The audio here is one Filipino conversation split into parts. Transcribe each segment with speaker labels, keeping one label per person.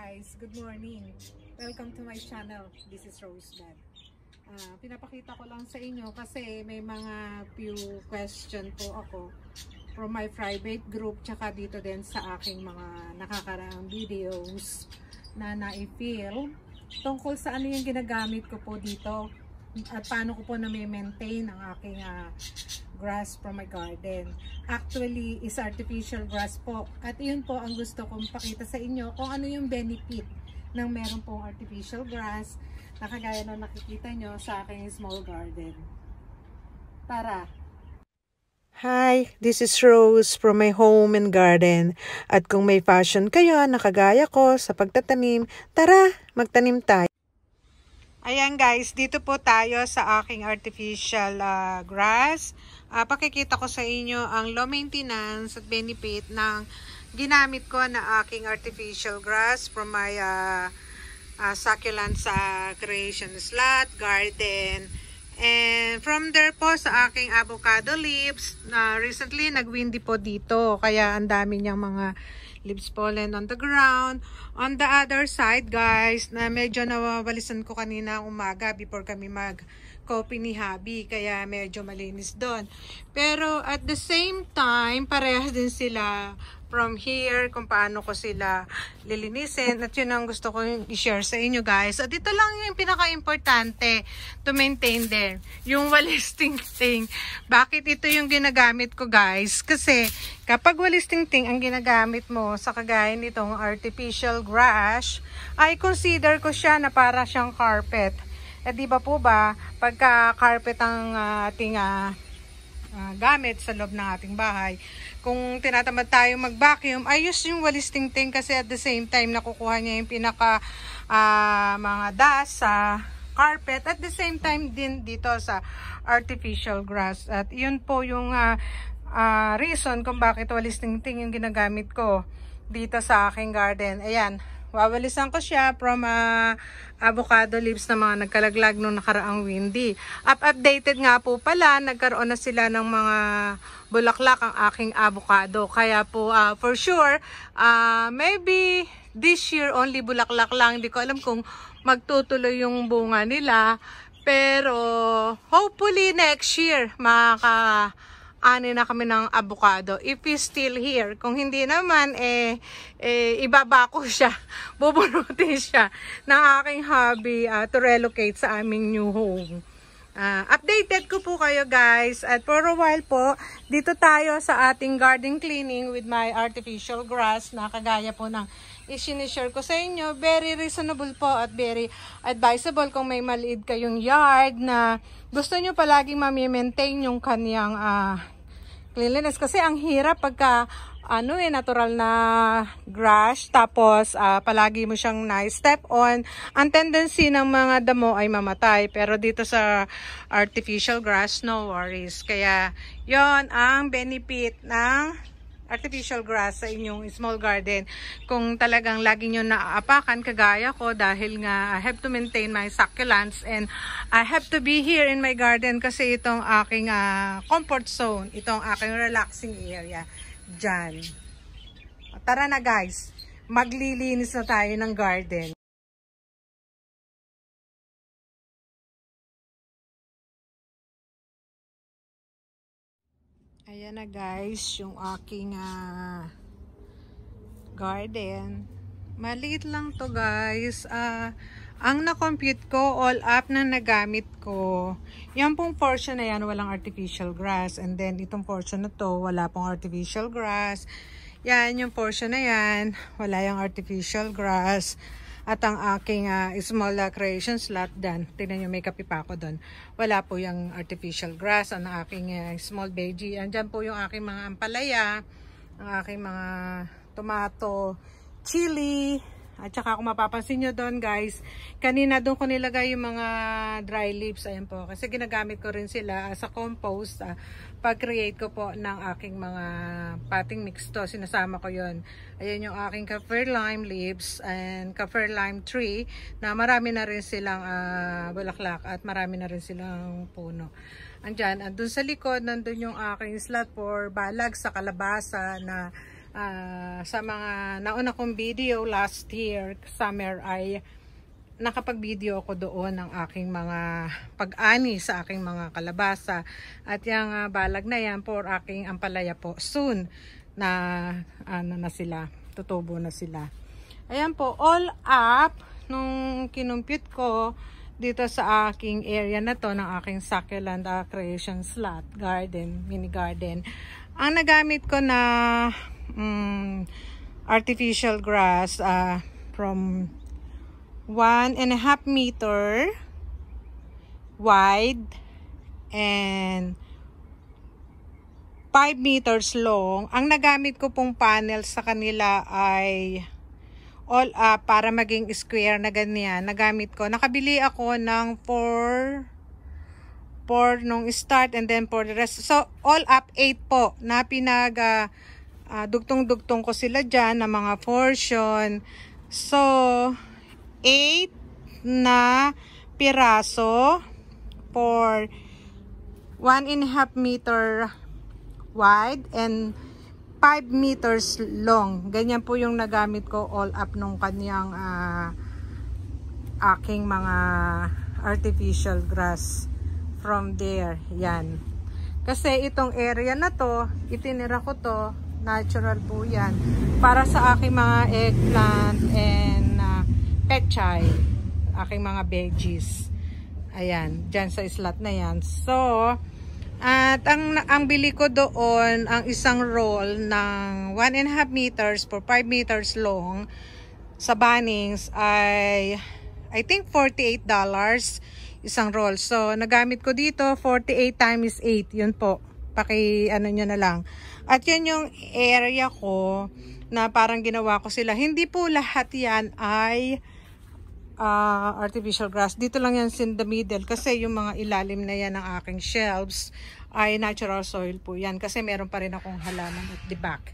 Speaker 1: guys, good morning. Welcome to my channel. This is Rose Dad. Pinapakita ko lang sa inyo kasi may mga few question po ako from my private group tsaka dito din sa aking mga nakakaraang videos na na-feel tungkol sa ano yung ginagamit ko po dito at paano ko po na-maintain ang aking grass from my garden. Actually is artificial grass po at yun po ang gusto kong pakita sa inyo kung ano yung benefit ng meron pong artificial grass na kagaya na nakikita nyo sa aking small garden. Tara!
Speaker 2: Hi, this is Rose from my home and garden. At kung may passion kayo na kagaya ko sa pagtatanim, tara, magtanim tayo. Ayan guys, dito po tayo sa aking artificial grass. Pakikita ko sa inyo ang low maintenance at benefit ng ginamit ko na aking artificial grass from my succulents creation slot, garden. And from there po sa aking avocado leaves, recently nag-windy po dito. Kaya ang dami niyang mga leaves fallen on the ground. On the other side guys, na medyo nawawalisan ko kanina umaga before kami mag-coffee ni Habi. Kaya medyo malinis doon. Pero at the same time, parehas din sila from here kung paano ko sila lilinisin. At yun ang gusto ko i-share sa inyo guys. At ito lang yung pinaka-importante to maintain din. Yung walis tingting. Bakit ito yung ginagamit ko guys? Kasi kapag walis tingting ang ginagamit mo sa kagaya nitong artificial grass, ay consider ko siya na para siyang carpet. Eh di ba po ba, pagka carpet ang ating gamit sa loob ng ating bahay, kung tinatamad tayo mag-vacuum, ayos yung walis tingting kasi at the same time nakukuha niya yung pinaka mga dust sa carpet at the same time din dito sa artificial grass. At yun po yung reason kung bakit walis tingting yung ginagamit ko dito sa aking garden. Ayan, wawalisan ko siya from avocado leaves na mga nagkalaglag nung nakaraang windy. Updated nga po pala, nagkaroon na sila ng mga bulaklak ang aking avocado. Kaya po for sure, maybe this year only bulaklak lang. Hindi ko alam kung magtutuloy yung bunga nila. Pero hopefully next year ani na kami ng avocado if he's still here. Kung hindi naman ibaba ko siya, bubunutin siya ng aking hobby to relocate sa aming new home. Updated ko po kayo guys. At for a while po, dito tayo sa ating garden cleaning with my artificial grass na kagaya po ng i-share ko sa inyo. Very reasonable po at very advisable kung may maliit kayong yard na gusto nyo palaging ma-maintain yung kanyang cleanliness. Kasi ang hirap pagka natural na grass tapos palagi mo siyang na-step on. Ang tendency ng mga damo ay mamatay. Pero dito sa artificial grass, no worries. Kaya yon ang benefit ng artificial grass sa inyong small garden. Kung talagang lagi nyo naaapakan kagaya ko dahil nga I have to maintain my succulents and I have to be here in my garden kasi itong aking comfort zone, itong aking relaxing area dyan. Tara na guys, maglilinis na tayo ng garden. Ayan na guys, yung aking garden. Maliit lang to guys. Ang na-compute ko, all up na nagamit ko. Yan pong portion na yan, walang artificial grass. And then itong portion na to, wala pong artificial grass. Yan, yung portion na yan, wala yung artificial grass. At ang aking small creation slot dyan, tignan nyo may kape pa ako doon. Wala po yung artificial grass. Ang aking small veggie. Andyan po yung aking mga ampalaya, ang aking mga tomato, chili. At saka kung mapapansin nyo doon guys, kanina doon ko nilagay yung mga dry leaves. Ayan po, kasi ginagamit ko rin sila sa compost. Pag-create ko po ng aking mga potting mix to, sinasama ko yon. Ayan yung aking kaffir lime leaves and kaffir lime tree na marami na rin silang bulaklak at marami na rin silang puno. Andyan, andun sa likod, nandun yung aking slot for balag sa kalabasa na Sa mga nauna kong video last year, summer, ay nakapag-video ako doon ng aking mga pag-ani sa aking mga kalabasa. At yung balag na yan for aking ampalaya po. Soon na na sila, tutubo na sila. Ayan po, all up, nung kinumpute ko dito sa aking area na to, ng aking succulent creation slot garden, mini garden. Ang nagamit ko na artificial grass from 1.5 meter wide and 5 meters long. Ang nagamit ko pong panel sa kanila ay all up para maging square na ganyan. Nagamit ko, nakabili ako ng 4 nung start and then for the rest. So all up 8 po na dugtong-dugtong ko sila dyan na mga portion. So 8 na piraso for 1.5 meter wide and 5 meters long. Ganyan po yung nagamit ko all up nung kanyang aking mga artificial grass from there. Yan. Kasi itong area na to, itinira ko to, natural po yan, para sa aking mga eggplant and pechay, aking mga veggies. Ayan, dyan sa slot na yan. So, at ang bili ko doon, ang isang roll ng 1.5 meters for 5 meters long sa Bunnings ay I think $48 isang roll. So, nagamit ko dito 48 times 8. Yun po. Ano nyo na lang. At yan yung area ko na parang ginawa ko sila. Hindi po lahat yan ay artificial grass. Dito lang yan in the middle kasi yung mga ilalim na yan ng aking shelves ay natural soil po yan kasi meron pa rin akong halaman at the back.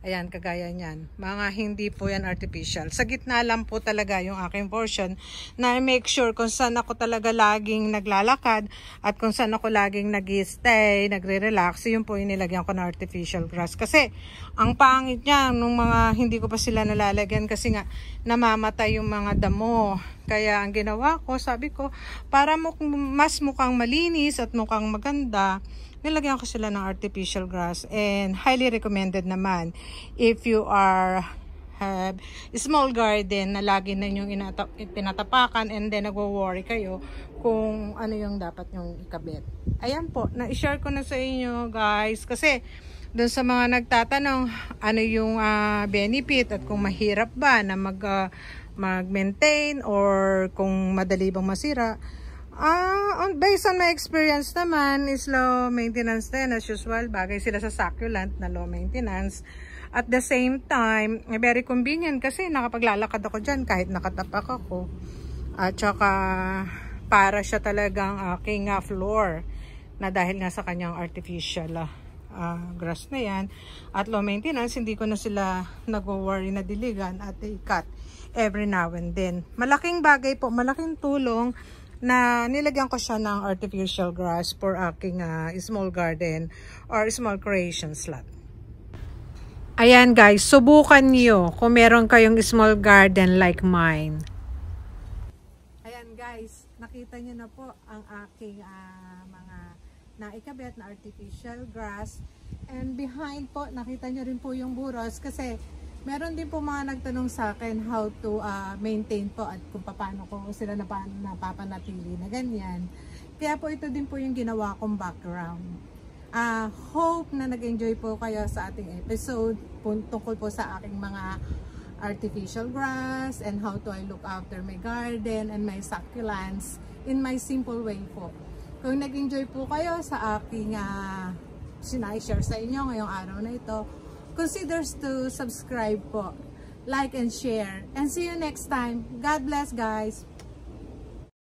Speaker 2: Ayan, kagaya niyan. Mga hindi po yan artificial. Sa gitna lang po talaga yung aking portion na make sure kung saan ako talaga laging naglalakad at kung saan ako laging nag-stay, nagre-relax. Yun po yung nilagyan ko na artificial grass. Kasi ang pangit niya nung mga hindi ko pa sila nalalagyan kasi nga namamatay yung mga damo. Kaya ang ginawa ko, sabi ko, para mas mukhang malinis at mukhang maganda, nilagyan ko sila ng artificial grass and highly recommended naman if you have small garden na lagi na yung tinatapakan and then nagwo-worry kayo kung ano yung dapat yung ikabit. Ayan po, na-share ko na sa inyo guys kasi dun sa mga nagtatanong ano yung benefit at kung mahirap ba na mag-maintain or kung madali bang masira. Based on my experience naman, is low maintenance din as usual. Bagay sila sa succulent na low maintenance. At the same time, very convenient kasi nakapaglalakad ako dyan kahit nakatapak ako. At saka para siya talagang aking floor na dahil nga sa kanyang artificial grass na yan. At low maintenance, hindi ko na sila nag-worry na diligan at i-cut every now and then. Malaking bagay po, malaking tulong na nilagyan ko siya ng artificial grass for aking small garden or small creation slot. Ayan guys, subukan niyo kung meron kayong small garden like mine. Ayan guys, nakita niyo na po ang aking mga naikabit na artificial grass. And behind po, nakita niyo rin po yung buros kasi meron din po mga nagtanong sa akin how to maintain po at kung paano ko sila napapanatili na ganyan. Kaya po ito din po yung ginawa kong background. Hope na nag-enjoy po kayo sa ating episode tungkol po sa aking mga artificial grass and how to I look after my garden and my succulents in my simple way po. Kung nag-enjoy po kayo sa aking sinai-share sa inyo ngayong araw na ito, consider to subscribe po, like and share, and see you next time. God bless guys.